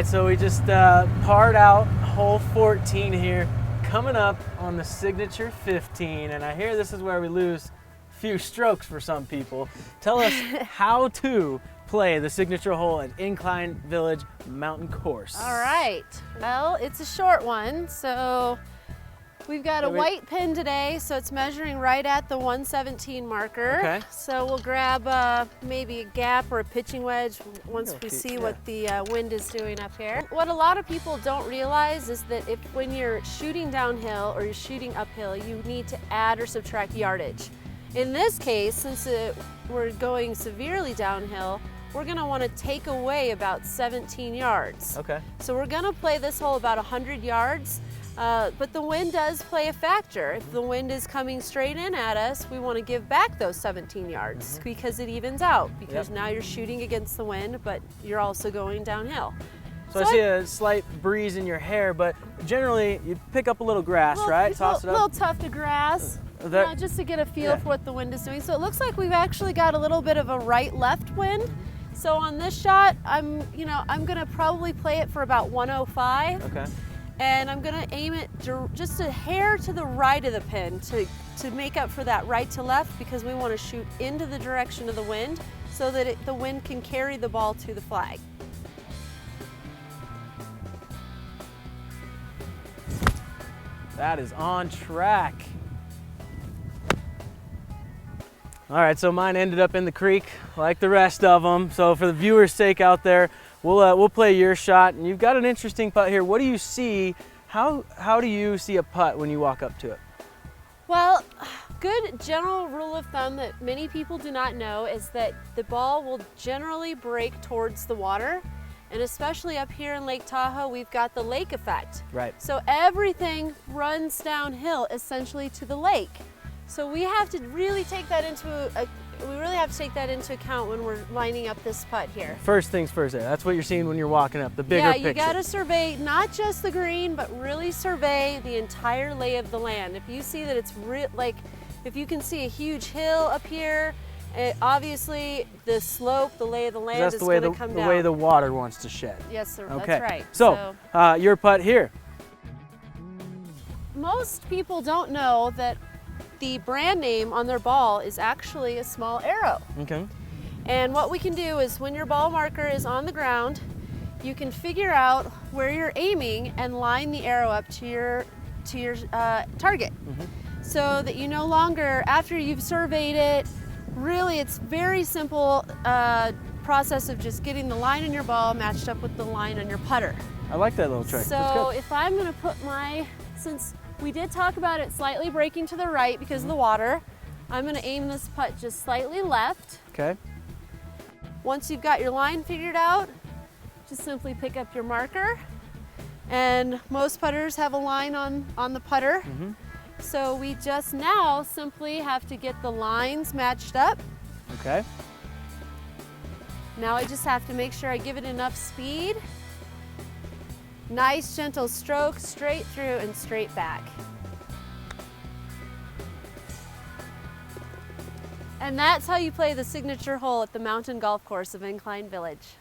right, so we just parred out hole 14 here, coming up on the signature 15, and I hear this is where we lose a few strokes for some people. Tell us how to play the signature hole at Incline Village Mountain Course. All right, well, it's a short one, so we've got a white pin today, so it's measuring right at the 117 marker. Okay. So we'll grab maybe a gap or a pitching wedge once we see what the wind is doing up here. What a lot of people don't realize is that when you're shooting downhill or you're shooting uphill, you need to add or subtract yardage. In this case, since we're going severely downhill, we're gonna wanna take away about 17 yards. Okay. So we're gonna play this hole about 100 yards. But the wind does play a factor. If the wind is coming straight in at us, we want to give back those 17 yards because it evens out, because now you're shooting against the wind, but you're also going downhill. So I see a slight breeze in your hair, but generally you pick up a little grass, right? Toss it up. A little tuft of grass, just to get a feel for what the wind is doing. So it looks like we've actually got a little bit of a right-left wind. So on this shot, I'm gonna probably play it for about 105. Okay. And I'm gonna aim it just a hair to the right of the pin to make up for that right to left, because we wanna shoot into the direction of the wind so that the wind can carry the ball to the flag. That is on track. All right, so mine ended up in the creek like the rest of them. So for the viewers' sake out there, we'll play your shot. And you've got an interesting putt here. What do you see? How do you see a putt when you walk up to it? Well, good general rule of thumb that many people do not know is that the ball will generally break towards the water. And especially up here in Lake Tahoe, we've got the lake effect. Right. So everything runs downhill essentially to the lake. So we have to really take that into account when we're lining up this putt here. First things first, that's what you're seeing when you're walking up, the bigger picture. Yeah, you gotta survey not just the green, but really survey the entire lay of the land. If you see that it's if you can see a huge hill up here, obviously the slope, the lay of the land is gonna come down. That's the way the water wants to shed. Yes, sir, okay. That's right. So, your putt here. Most people don't know that the brand name on their ball is actually a small arrow. Okay. And what we can do is when your ball marker is on the ground, you can figure out where you're aiming and line the arrow up to your target. So that you no longer, after you've surveyed it, really it's very simple process of just getting the line on your ball matched up with the line on your putter. I like that little trick. So if I'm gonna put since we did talk about it slightly breaking to the right because of the water, I'm gonna aim this putt just slightly left. Okay. Once you've got your line figured out, just simply pick up your marker. And most putters have a line on the putter. So we just now simply have to get the lines matched up. Okay. Now I just have to make sure I give it enough speed. Nice gentle stroke, straight through and straight back. And that's how you play the signature hole at the mountain golf course of Incline Village.